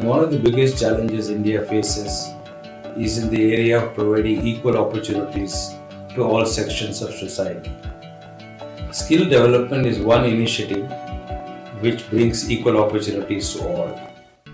One of the biggest challenges India faces is in the area of providing equal opportunities to all sections of society. Skill development is one initiative which brings equal opportunities to all.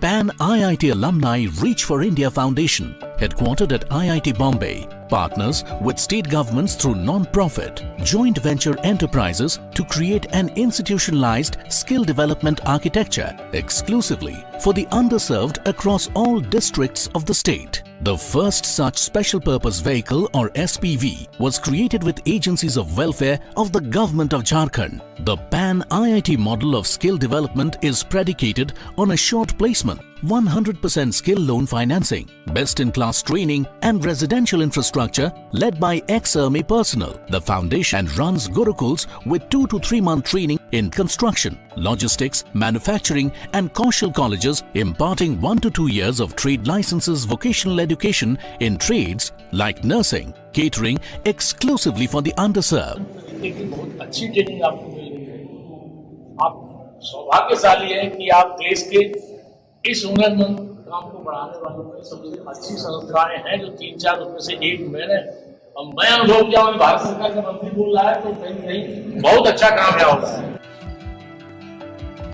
PanIIT Alumni Reach for India Foundation, headquartered at IIT Bombay, partners with state governments through non-profit, joint venture enterprises to create an institutionalized skill development architecture exclusively for the underserved across all districts of the state. The first such special purpose vehicle or SPV was created with agencies of welfare of the government of Jharkhand. The PanIIT model of skill development is predicated on a short placement, 100% skill loan financing, best-in-class training and residential infrastructure led by ex-army personnel. The foundation runs Gurukuls with 2 to 3 month training in construction, logistics, manufacturing and Kaushal colleges imparting 1 to 2 years of trade licenses vocational education in trades like nursing, catering exclusively for the underserved. बहुत अच्छी training आपको मिल रही है। आप सौभाग्यशाली हैं कि आप देश के इस हुनरमंद काम को बढ़ाने वालों में सबसे अच्छी संस्थाएं हैं जो 3-4 उसमें से एक मैंने मैं अनुभव किया। भारत सरकार का मंत्री बोल रहा है तो कहीं बहुत अच्छा काम यहाँ होता है।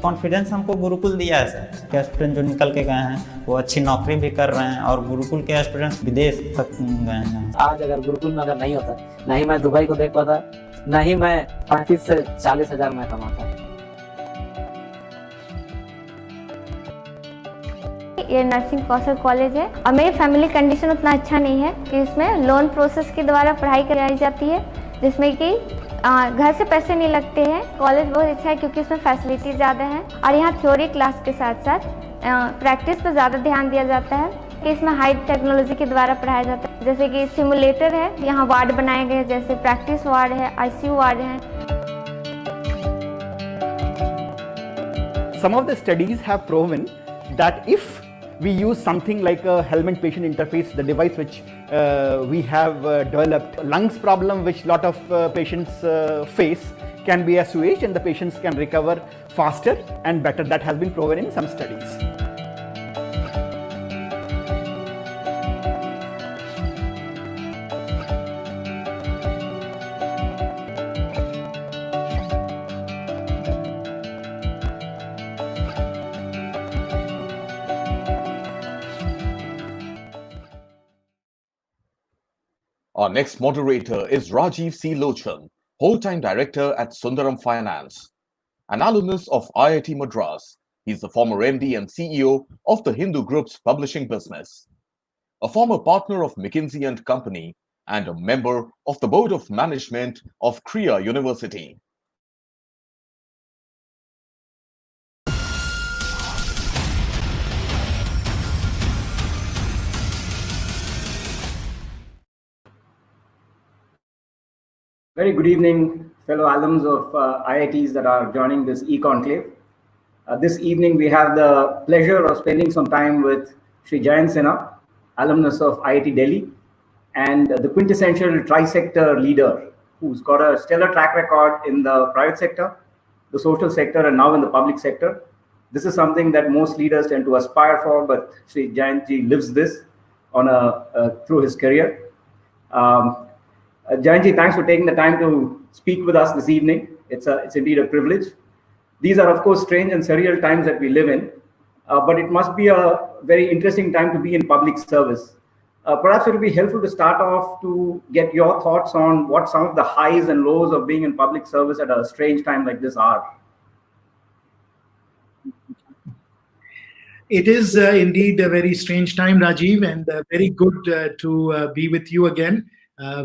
कॉन्फिडेंस हमको गुरुकुल दिया है सर के एस्पिरेंट जो निकल के गए हैं वो अच्छी नौकरी भी कर रहे हैं और गुरुकुल के एस्पिरेंट्स विदेश तक गए हैं। आज अगर गुरुकुल में अगर नहीं होता, ना ही मैं दुबई को देख पाता, ना ही मैं 35 से 40 हजार में कमाता। ये नर्सिंग कौशल कॉलेज है और मेरी फैमिली कंडीशन उतना अच्छा नहीं है कि इसमें लोन प्रोसेस के द्वारा पढ़ाई कराई जाती है जिसमें कि घर से पैसे नहीं लगते हैं। कॉलेज बहुत अच्छा है क्योंकि इसमें फैसिलिटी ज़्यादा है और यहाँ थ्योरी क्लास के साथ साथ प्रैक्टिस पर ज़्यादा ध्यान दिया जाता है कि इसमें हाई टेक्नोलॉजी के द्वारा पढ़ाया जाता है। जैसे कि सिमुलेटर है, यहाँ वार्ड बनाए गए जैसे प्रैक्टिस वार्ड है, ICU वार्ड है। Some of the studies have proven that if we use something like a helmet patient interface, the device which we have developed, lungs problem which lot of patients face can be assuaged and the patients can recover faster and better. That has been proven in some studies. Our next moderator is Rajiv C. Lochan, whole-time director at Sundaram Finance, an alumnus of IIT Madras. He's the former MD and CEO of the Hindu Group's publishing business, a former partner of McKinsey & Company, and a member of the Board of Management of Kriya University. Very good evening, fellow alums of IITs that are joining this eConclave. This evening, we have the pleasure of spending some time with Sri Jayant Sinha, alumnus of IIT Delhi, and the quintessential tri-sector leader who's got a stellar track record in the private sector, the social sector, and now in the public sector. This is something that most leaders tend to aspire for, but Sri Jayant ji lives this on through his career. Jayant, thanks for taking the time to speak with us this evening. It's indeed a privilege. These are, of course, strange and surreal times that we live in, but it must be a very interesting time to be in public service. Perhaps it would be helpful to start off to get your thoughts on what some of the highs and lows of being in public service at a strange time like this are. It is indeed a very strange time, Rajiv, and very good to be with you again.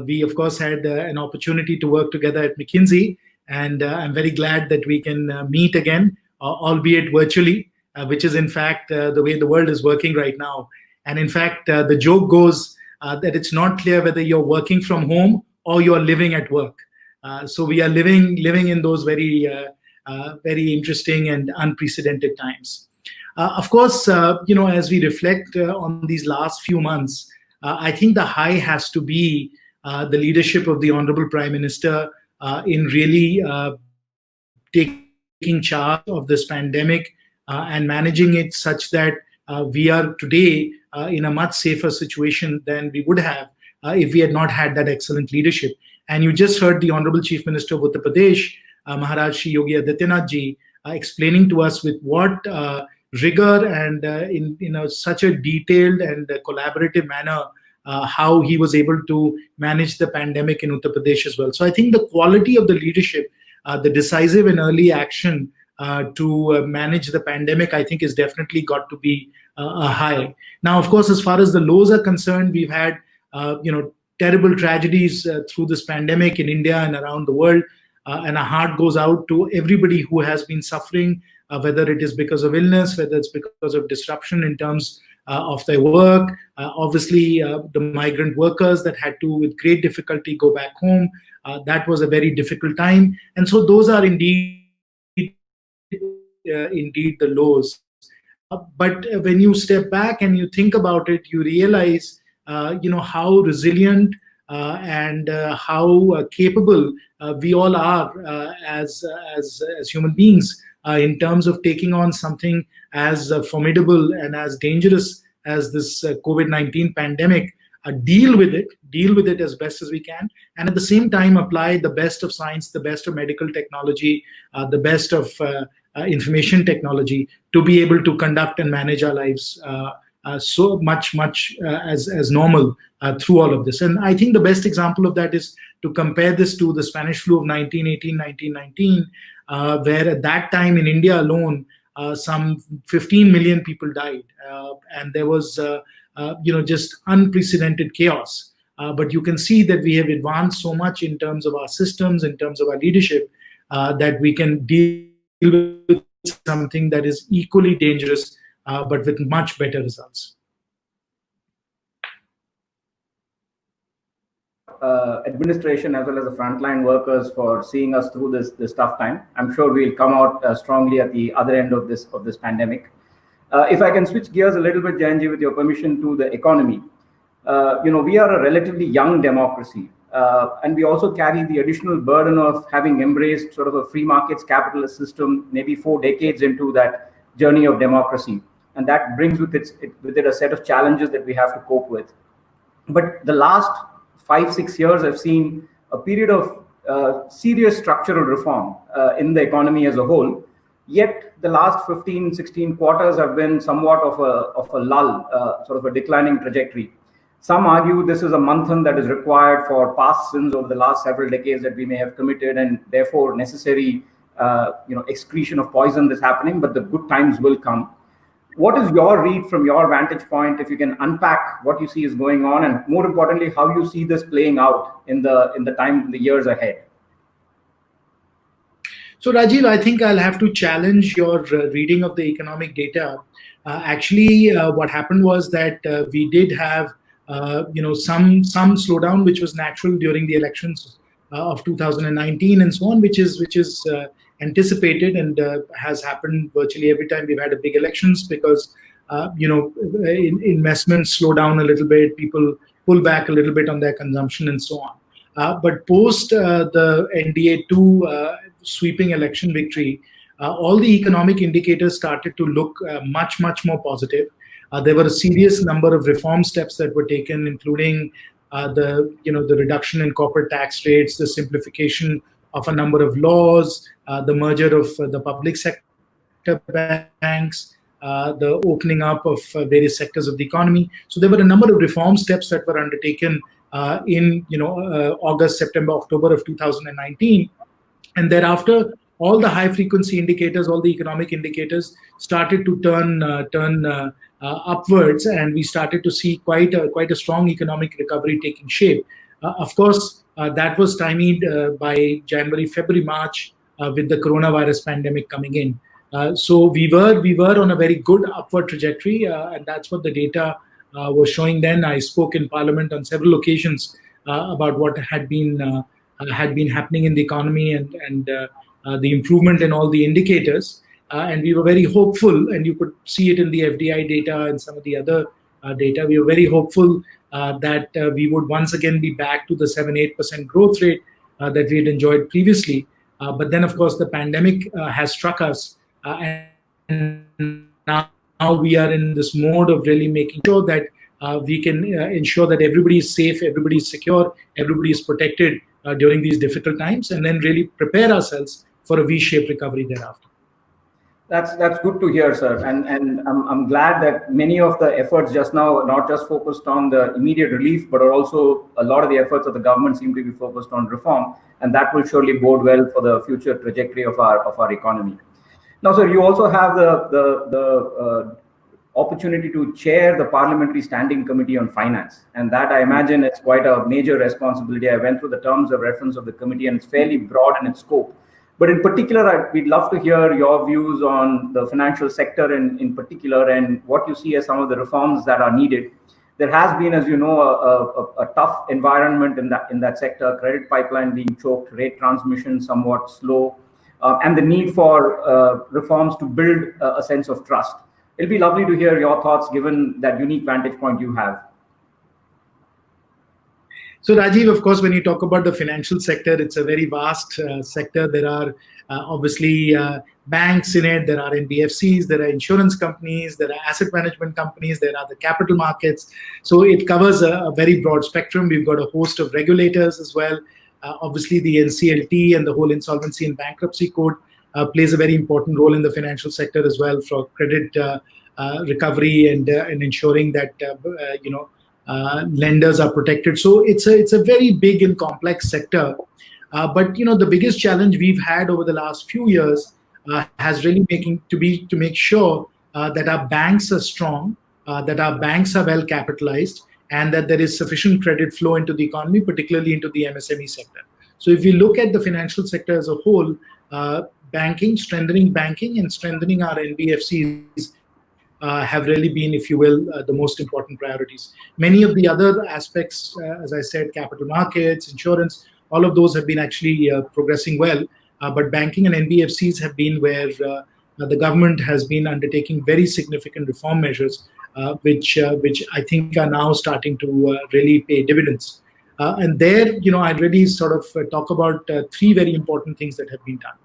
We, of course, had an opportunity to work together at McKinsey, and I'm very glad that we can meet again, albeit virtually, which is, in fact, the way the world is working right now. And in fact, the joke goes that it's not clear whether you're working from home or you're living at work. So we are living in those very interesting and unprecedented times. Of course, as we reflect on these last few months, I think the high has to be the leadership of the Honorable Prime Minister in really taking charge of this pandemic and managing it such that we are today in a much safer situation than we would have if we had not had that excellent leadership. And you just heard the Honorable Chief Minister of Uttar Pradesh, Maharaj Shri Yogi Adityanath ji, explaining to us with what rigor and in such a detailed and collaborative manner how he was able to manage the pandemic in Uttar Pradesh as well. So I think the quality of the leadership, the decisive and early action to manage the pandemic, I think is definitely got to be a high. Now, of course, as far as the lows are concerned, we've had terrible tragedies through this pandemic in India and around the world. And our heart goes out to everybody who has been suffering, whether it is because of illness, whether it's because of disruption in terms of their work. Obviously, the migrant workers that had to, with great difficulty, go back home. That was a very difficult time. And so those are indeed the lows. But when you step back and you think about it, you realize how resilient and how capable we all are as human beings in terms of taking on something as formidable and as dangerous as this COVID-19 pandemic. Deal with it as best as we can, and at the same time apply the best of science, the best of medical technology, the best of information technology to be able to conduct and manage our lives so much as normal through all of this. And I think the best example of that is to compare this to the Spanish flu of 1918-1919, where at that time in India alone, some 15 million people died, and there was just unprecedented chaos. But you can see that we have advanced so much in terms of our systems, in terms of our leadership, that we can deal with something that is equally dangerous, but with much better results. Administration as well as the frontline workers for seeing us through this tough time. I'm sure we'll come out strongly at the other end of this pandemic. If I can switch gears a little bit, Jayanji, with your permission, to the economy. We are a relatively young democracy, and we also carry the additional burden of having embraced sort of a free markets capitalist system, maybe 4 decades into that journey of democracy. And that brings with it a set of challenges that we have to cope with. But the last 5-6 years have seen a period of serious structural reform in the economy as a whole. Yet the last 15-16 quarters have been somewhat of a lull, sort of a declining trajectory. Some argue this is a manthan that is required for past sins over the last several decades that we may have committed, and therefore necessary excretion of poison that's happening, but the good times will come. What is your read from your vantage point, if you can unpack what you see is going on, and more importantly, how you see this playing out in the years ahead? So Rajiv, I think I'll have to challenge your reading of the economic data. Actually, what happened was that we did have some slowdown, which was natural during the elections of 2019 and so on, which is anticipated and has happened virtually every time we've had a big elections, because investments slow down a little bit, people pull back a little bit on their consumption and so on. But post the NDA 2 sweeping election victory, all the economic indicators started to look much more positive. There were a serious number of reform steps that were taken, including the reduction in corporate tax rates, the simplification of a number of laws, the merger of the public sector banks, the opening up of various sectors of the economy. So there were a number of reform steps that were undertaken in August, September, October of 2019, and thereafter all the high frequency indicators, all the economic indicators started to turn upwards, and we started to see quite a strong economic recovery taking shape. Of course, that was stymied by January, February, March with the coronavirus pandemic coming in. So we were on a very good upward trajectory, and that's what the data was showing then. I spoke in Parliament on several occasions about what had been happening in the economy and the improvement in all the indicators. And we were very hopeful, and you could see it in the FDI data and some of the other data. We were very hopeful that we would once again be back to the 7-8% growth rate that we had enjoyed previously. But then, of course, the pandemic has struck us, and now now we are in this mode of really making sure that we can ensure that everybody is safe, everybody is secure, everybody is protected during these difficult times, and then really prepare ourselves for a V-shaped recovery thereafter. That's good to hear, sir. And I'm glad that many of the efforts just now are not just focused on the immediate relief, but are also a lot of the efforts of the government seem to be focused on reform, and that will surely bode well for the future trajectory of our economy. Now, sir, you also have the opportunity to chair the Parliamentary Standing Committee on Finance, and that I imagine is quite a major responsibility. I went through the terms of reference of the committee, and it's fairly broad in its scope. But in particular, we'd love to hear your views on the financial sector in particular, and what you see as some of the reforms that are needed. There has been, as you know, a tough environment in that sector, credit pipeline being choked, rate transmission somewhat slow, and the need for reforms to build a sense of trust. It'll be lovely to hear your thoughts given that unique vantage point you have. So Rajiv, of course, when you talk about the financial sector, it's a very vast sector. There are obviously banks in it, there are NBFCs, there are insurance companies, there are asset management companies, there are the capital markets. So it covers a very broad spectrum. We've got a host of regulators as well. Obviously, the NCLT and the whole Insolvency and Bankruptcy Code plays a very important role in the financial sector as well for credit recovery and ensuring that lenders are protected. So it's a very big and complex sector. But the biggest challenge we've had over the last few years has really to make sure that our banks are strong, that our banks are well capitalized, and that there is sufficient credit flow into the economy, particularly into the MSME sector. So if we look at the financial sector as a whole, strengthening banking and strengthening our NBFCs have really been, if you will, the most important priorities. Many of the other aspects, as I said, capital markets, insurance, all of those have been actually progressing well. But banking and NBFCs have been where the government has been undertaking very significant reform measures, which I think are now starting to really pay dividends. And there, I really sort of talk about three very important things that have been done.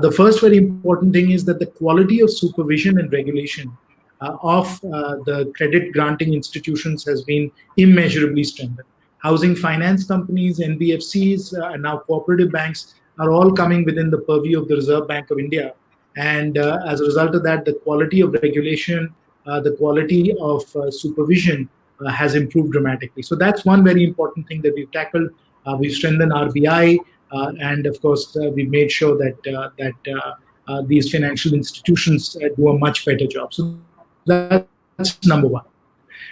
The first very important thing is that the quality of supervision and regulation of the credit granting institutions has been immeasurably strengthened. Housing finance companies, NBFCs, and now cooperative banks are all coming within the purview of the Reserve Bank of India. And as a result of that, the quality of regulation, the quality of supervision has improved dramatically. So that's one very important thing that we've tackled. We've strengthened RBI, and of course, we've made sure that these financial institutions do a much better job. So that's number one.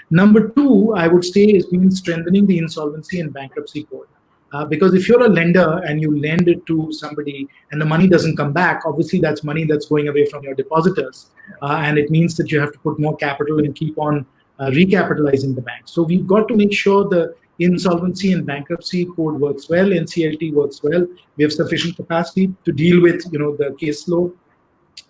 Number two, I would say, is been strengthening the Insolvency and Bankruptcy Code. Because if you're a lender and you lend it to somebody and the money doesn't come back, obviously that's money that's going away from your depositors. And it means that you have to put more capital and keep on recapitalizing the bank. So we've got to make sure the Insolvency and Bankruptcy Code works well, NCLT works well. We have sufficient capacity to deal with the case law,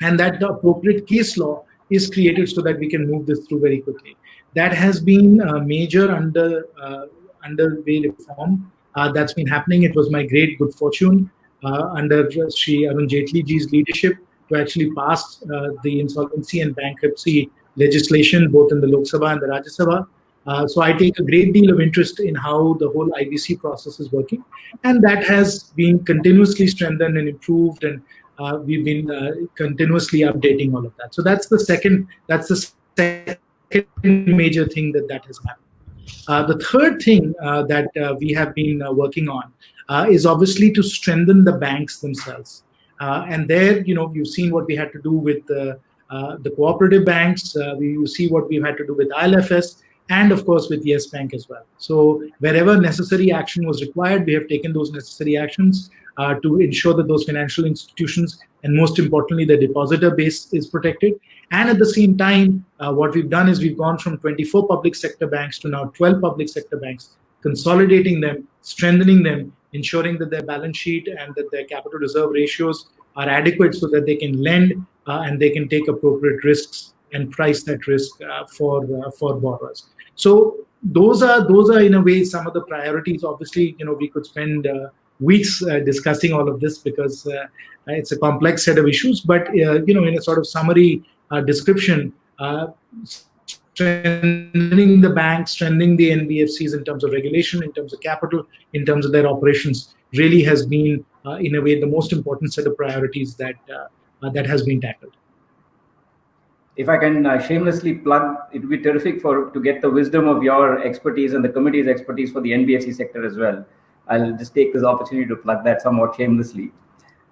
and that the appropriate case law is created so that we can move this through very quickly. That has been a major underway reform that's been happening. It was my great good fortune under Shri Arun Jaitley ji's leadership to actually pass the insolvency and bankruptcy legislation both in the Lok Sabha and the Rajya Sabha. So I take a great deal of interest in how the whole IBC process is working, and that has been continuously strengthened and improved, and we've been continuously updating all of that. So that's the second major thing that has happened. The third thing that we have been working on is obviously to strengthen the banks themselves. And there, you've seen what we had to do with the cooperative banks. You see what we've had to do with ILFS, and of course with Yes Bank as well. So wherever necessary action was required, we have taken those necessary actions to ensure that those financial institutions, and most importantly, the depositor base, is protected. And at the same time, what we've done is we've gone from 24 public sector banks to now 12 public sector banks, consolidating them, strengthening them, ensuring that their balance sheet and that their capital reserve ratios are adequate so that they can lend and they can take appropriate risks and price that risk for borrowers. So those are in a way some of the priorities. Obviously, we could spend weeks discussing all of this because it's a complex set of issues. But in a sort of summary description, strengthening the banks, strengthening the NBFCs in terms of regulation, in terms of capital, in terms of their operations, really has been, in a way, the most important set of priorities that has been tackled. If I can shamelessly plug, it would be terrific to get the wisdom of your expertise and the committee's expertise for the NBFC sector as well. I'll just take this opportunity to plug that somewhat shamelessly.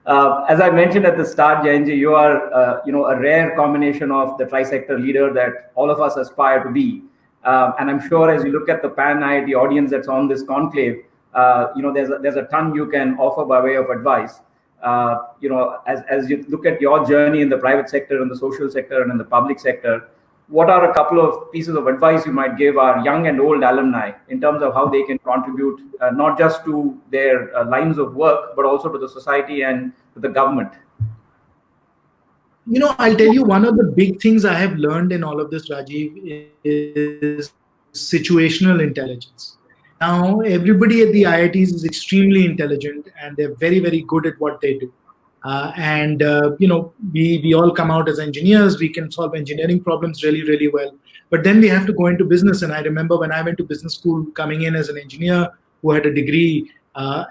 As I mentioned at the start, Jayanji, you are a rare combination of the tri-sector leader that all of us aspire to be. And I'm sure as you look at the PanIIT audience that's on this conclave, there's a ton you can offer by way of advice. As you look at your journey in the private sector, in the social sector, and in the public sector, what are a couple of pieces of advice you might give our young and old alumni in terms of how they can contribute not just to their lines of work, but also to the society and to the government? I'll tell you, one of the big things I have learned in all of this, Rajiv, is situational intelligence. Now, everybody at the IITs is extremely intelligent and they're very, very good at what they do. We all come out as engineers. We can solve engineering problems really, really well. But then we have to go into business. And I remember when I went to business school, coming in as an engineer who had a degree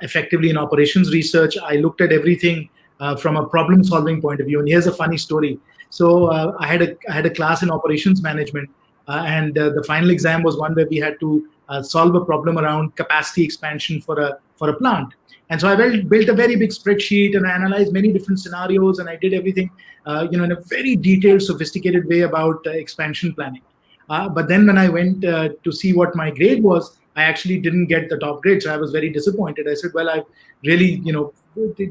effectively in operations research, I looked at everything from a problem-solving point of view. And here's a funny story. So I had a class in operations management, and the final exam was one where we had to solve a problem around capacity expansion for a plant. And so I built a very big spreadsheet and I analyzed many different scenarios, and I did everything in a very detailed, sophisticated way about expansion planning. But then when I went to see what my grade was, I actually didn't get the top grade. So I was very disappointed. I said, well, I've really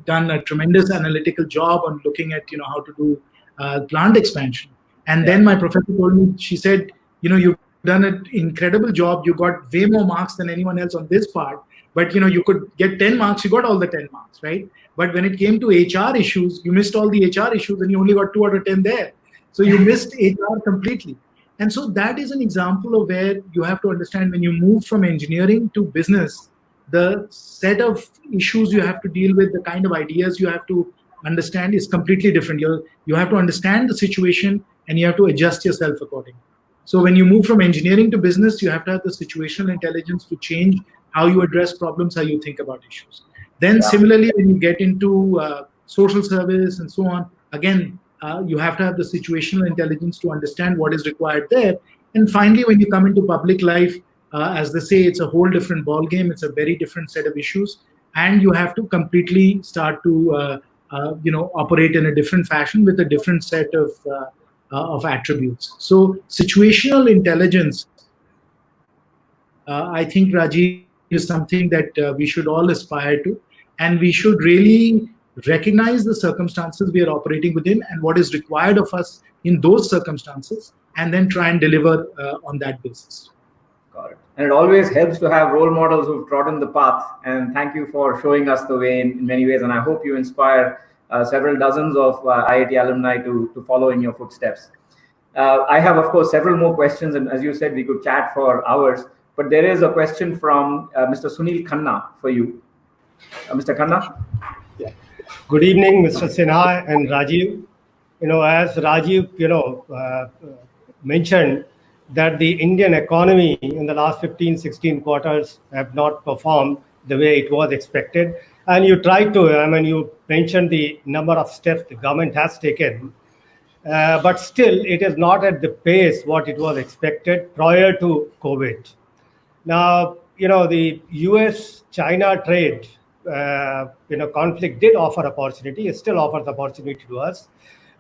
done a tremendous analytical job on looking at how to do plant expansion. And then my professor told me, she said, you've done an incredible job. You got way more marks than anyone else on this part. But you could get 10 marks, you got all the 10 marks, right? But when it came to HR issues, you missed all the HR issues and you only got 2 out of 10 there. So you missed HR completely. And so that is an example of where you have to understand, when you move from engineering to business, the set of issues you have to deal with, the kind of ideas you have to understand is completely different. You have to understand the situation and you have to adjust yourself accordingly. So when you move from engineering to business, you have to have the situational intelligence to change how you address problems, how you think about issues. Then similarly, when you get into social service and so on, again, you have to have the situational intelligence to understand what is required there. And finally, when you come into public life, as they say, it's a whole different ballgame. It's a very different set of issues. And you have to completely start to operate in a different fashion with a different set of attributes. So situational intelligence, I think, Rajiv, is something that we should all aspire to, and we should really recognize the circumstances we are operating within and what is required of us in those circumstances, and then try and deliver on that basis. Got it. And it always helps to have role models who've trodden the path, and thank you for showing us the way in many ways, and I hope you inspire several dozens of IIT alumni to follow in your footsteps. I have, of course, several more questions, and as you said, we could chat for hours. But there is a question from Mr. Sunil Khanna for you. Mr. Khanna? Yeah. Good evening, Mr. Sinha and Rajiv. As Rajiv, mentioned that the Indian economy in the last 15, 16 quarters have not performed the way it was expected. And you tried to, you mentioned the number of steps the government has taken. But still, it is not at the pace what it was expected prior to COVID. Now, the US-China trade, conflict did offer opportunity. It still offers opportunity to us.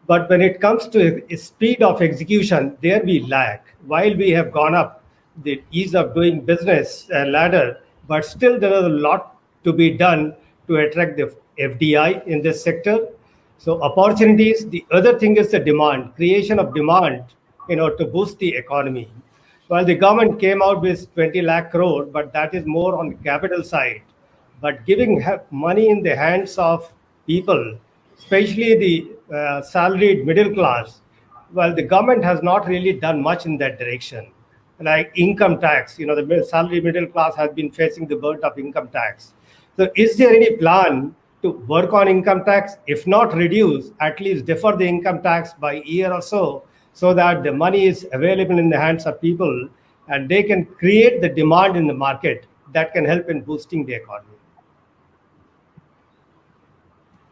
But when it comes to speed of execution, there we lag. While we have gone up the ease of doing business ladder, but still there is a lot to be done to attract the FDI in this sector. So opportunities. The other thing is the demand, creation of demand, to boost the economy. Well, the government came out with 20 lakh crore, but that is more on the capital side. But giving money in the hands of people, especially the salaried middle class, well, the government has not really done much in that direction. Like income tax, the salaried middle class has been facing the burden of income tax. So is there any plan to work on income tax? If not reduce, at least defer the income tax by a year or so so that the money is available in the hands of people and they can create the demand in the market that can help in boosting the economy.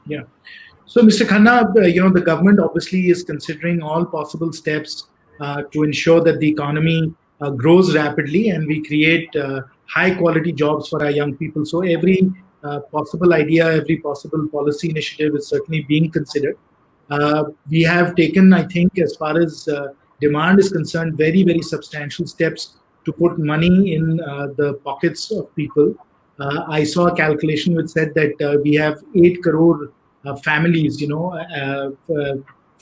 Yeah. So, Mr. Khanna, the government obviously is considering all possible steps to ensure that the economy grows rapidly and we create high quality jobs for our young people. So every possible idea, every possible policy initiative is certainly being considered. We have taken, I think, as far as demand is concerned, very, very substantial steps to put money in the pockets of people. I saw a calculation which said that we have 8 crore families,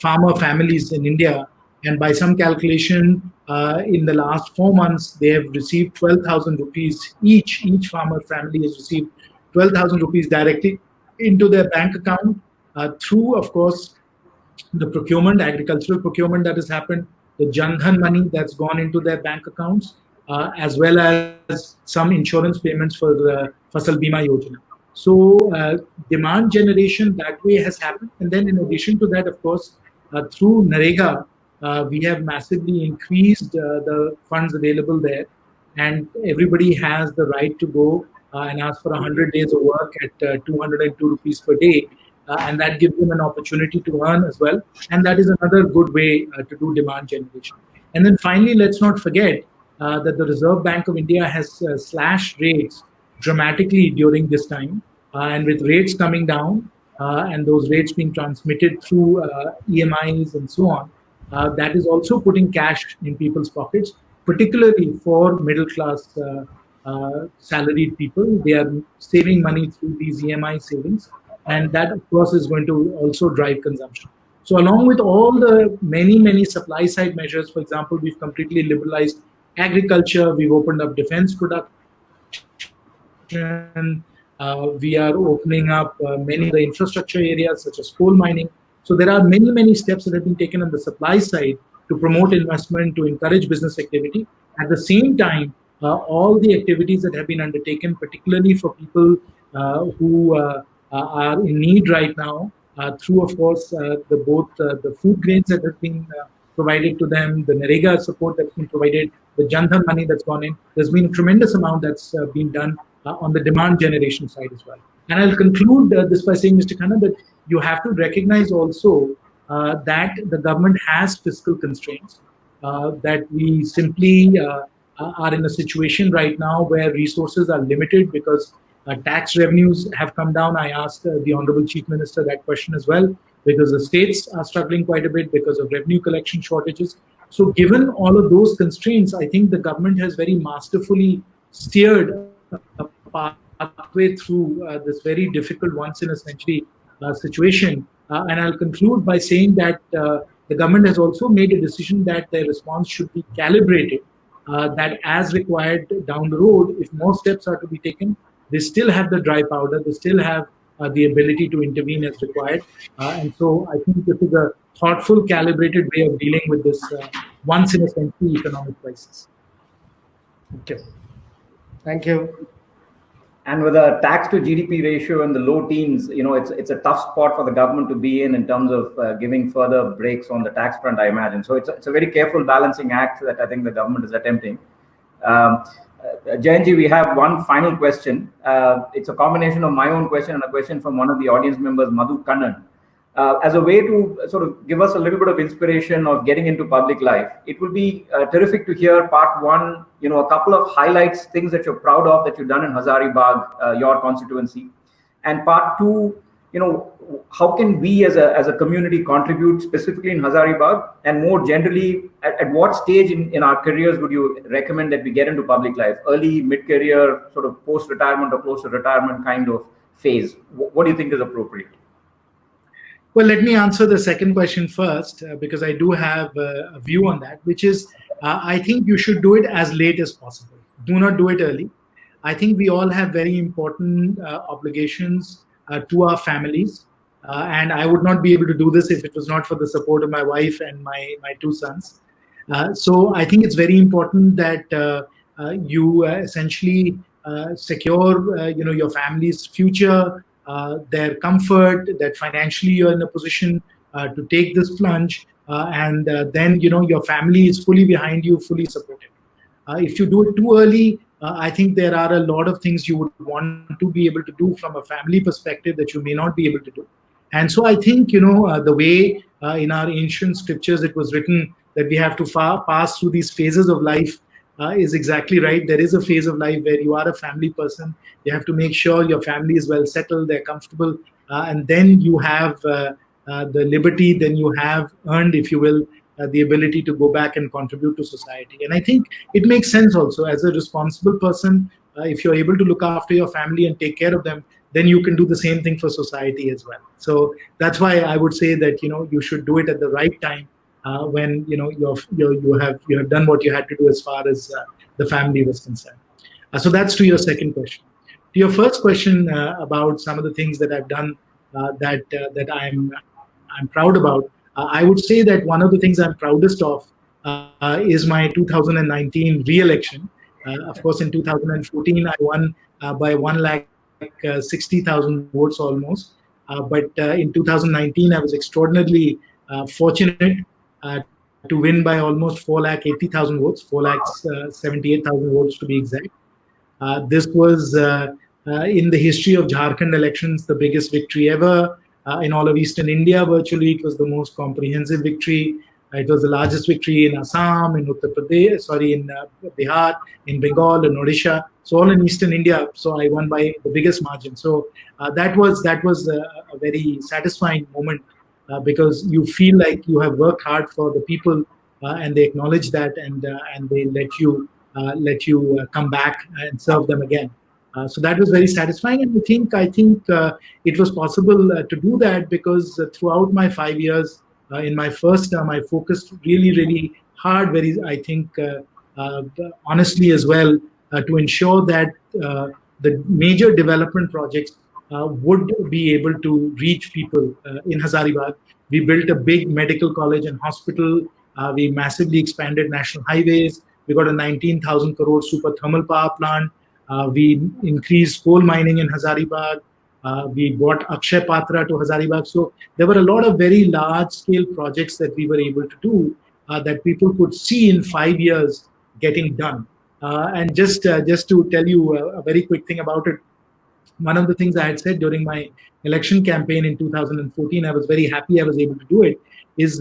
farmer families in India. And by some calculation, in the last 4 months, they have received 12,000 rupees each. Each farmer family has received 12,000 rupees directly into their bank account through, of course, the procurement, agricultural procurement that has happened, the Jan Dhan money that's gone into their bank accounts, as well as some insurance payments for the Fasal Bima Yojana. So demand generation that way has happened. And then in addition to that, of course, through NREGA, we have massively increased the funds available there. And everybody has the right to go and ask for 100 days of work at 202 rupees per day. And that gives them an opportunity to earn as well. And that is another good way to do demand generation. And then finally, let's not forget that the Reserve Bank of India has slashed rates dramatically during this time. And with rates coming down and those rates being transmitted through EMIs and so on, that is also putting cash in people's pockets, particularly for middle class salaried people. They are saving money through these EMI savings. And that, of course, is going to also drive consumption. So along with all the many, many supply side measures, for example, we've completely liberalized agriculture, we've opened up defense production, we are opening up many of the infrastructure areas such as coal mining. So there are many, many steps that have been taken on the supply side to promote investment, to encourage business activity. At the same time, all the activities that have been undertaken, particularly for people who are in need right now, through, of course, the food grains that have been provided to them, the NREGA support that's been provided, the Jan Dhan money that's gone in. There's been a tremendous amount that's been done on the demand generation side as well. And I'll conclude this by saying, Mr. Khanna, that you have to recognize also that the government has fiscal constraints, that we simply are in a situation right now where resources are limited because tax revenues have come down. I asked the Honorable Chief Minister that question as well, because the states are struggling quite a bit because of revenue collection shortages. So given all of those constraints, I think the government has very masterfully steered a pathway through this very difficult once-in-a-century situation. And I'll conclude by saying that the government has also made a decision that their response should be calibrated, that as required down the road, if more steps are to be taken, they still have the dry powder, they still have the ability to intervene as required. And so I think this is a thoughtful, calibrated way of dealing with this once-in-a-century economic crisis. Okay. Thank you. And with a tax to GDP ratio in the low teens, it's a tough spot for the government to be in terms of giving further breaks on the tax front, I imagine. So it's a very careful balancing act that I think the government is attempting. Jayanji, we have one final question. It's a combination of my own question and a question from one of the audience members, Madhu Kannan. As a way to sort of give us a little bit of inspiration of getting into public life, it would be terrific to hear part one, a couple of highlights, things that you're proud of that you've done in Hazaribagh, your constituency. And part two, how can we as a community contribute specifically in Hazaribagh, and more generally, at what stage in our careers would you recommend that we get into public life? Early, mid-career, sort of post-retirement or close to retirement kind of phase? What do you think is appropriate? Well, let me answer the second question first, because I do have a view on that, which is I think you should do it as late as possible. Do not do it early. I think we all have very important obligations to our families. And I would not be able to do this if it was not for the support of my wife and my two sons. So I think it's very important that you essentially secure your family's future, their comfort, that financially you're in a position to take this plunge. and then your family is fully behind you, fully supported. If you do it too early, I think there are a lot of things you would want to be able to do from a family perspective that you may not be able to do. And so I think, the way in our ancient scriptures it was written that we have to pass through these phases of life is exactly right. There is a phase of life where you are a family person. You have to make sure your family is well settled, they're comfortable, and then you have the liberty, then you have earned, if you will, the ability to go back and contribute to society. And I think it makes sense also as a responsible person, if you're able to look after your family and take care of them, then you can do the same thing for society as well. So that's why I would say that you should do it at the right time, when you have done what you had to do as far as the family was concerned. So that's to your second question. To your first question about some of the things that I've done that I'm proud about, I would say that one of the things I'm proudest of is my 2019 re-election. Of course, in 2014 I won by 1,60,000 votes almost. But in 2019 I was extraordinarily fortunate to win by almost 4,80,000 votes, 4,78,000 votes to be exact. This was in the history of Jharkhand elections the biggest victory ever. In all of Eastern India, virtually, it was the most comprehensive victory. It was the largest victory in Assam, in Uttar Pradesh, in Bihar, in Bengal, in Odisha. So all in Eastern India. So I won by the biggest margin. So that was a very satisfying moment because you feel like you have worked hard for the people, and they acknowledge that, and they let you come back and serve them again. So that was very satisfying, and I think it was possible to do that because throughout my 5 years, in my first term, I focused really hard, honestly as well, to ensure that the major development projects would be able to reach people in Hazaribagh. We built a big medical college and hospital. We massively expanded national highways. We got a 19,000 crore super thermal power plant. We increased coal mining in Hazaribagh. We brought Akshay Patra to Hazaribagh. So there were a lot of very large-scale projects that we were able to do that people could see in 5 years getting done. And just to tell you a very quick thing about it, one of the things I had said during my election campaign in 2014, I was very happy I was able to do it, is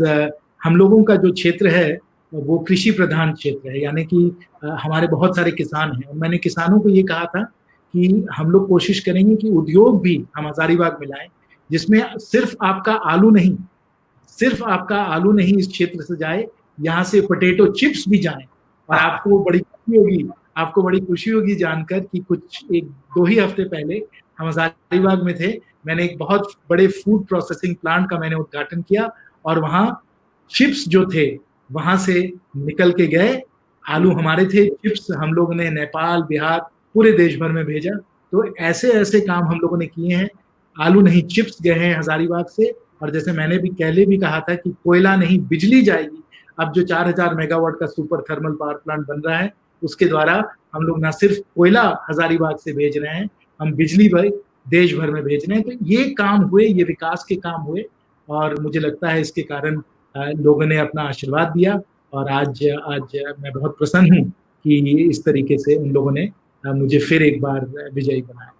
हम लोगों का जो क्षेत्र है वो कृषि प्रधान क्षेत्र है, यानी कि हमारे बहुत सारे किसान हैं, और मैंने किसानों को ये कहा था कि हम लोग कोशिश करेंगे कि उद्योग भी हम हजारीबाग में लाएं, जिसमें सिर्फ आपका आलू नहीं इस क्षेत्र से जाए, यहाँ से पोटैटो चिप्स भी जाएं, और आपको बड़ी खुशी होगी जानकर कि कुछ 1-2 ही हफ्ते पहले हम हजारीबाग में थे, मैंने एक बहुत बड़े फूड प्रोसेसिंग प्लांट का मैंने उद्घाटन किया, और वहाँ चिप्स जो थे वहां से निकल के गए, आलू हमारे थे, चिप्स हम लोगों ने नेपाल, बिहार, पूरे देश भर में भेजा। तो ऐसे काम हम लोगों ने किए हैं। आलू नहीं चिप्स गए हैं हजारीबाग से, और जैसे मैंने भी पहले भी कहा था कि कोयला नहीं बिजली जाएगी। अब जो 4000 मेगावाट का सुपर थर्मल पावर प्लांट बन रहा है, उसके द्वारा हम लोग न सिर्फ कोयला हजारीबाग से भेज रहे हैं, हम बिजली भी देश भर में भेज रहे हैं। तो ये काम हुए, ये विकास के काम हुए, और मुझे लगता है इसके कारण लोगों ने अपना आशीर्वाद दिया, और आज मैं बहुत प्रसन्न हूँ कि इस तरीके से उन लोगों ने मुझे फिर एक बार विजयी बनाया।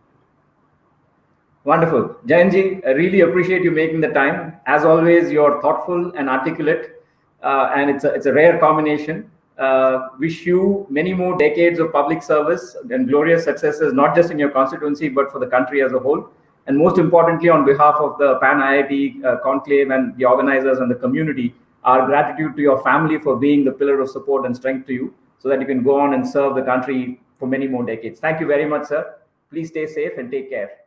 Wonderful. Jayanji, I really appreciate you making the time. As always, you're thoughtful and articulate, and it's a rare combination. Wish you many more decades of public service and glorious successes, not just in your constituency, but for the country as a whole. And most importantly, on behalf of the PanIIT Conclave and the organizers and the community, our gratitude to your family for being the pillar of support and strength to you, so that you can go on and serve the country for many more decades. Thank you very much, sir. Please stay safe and take care.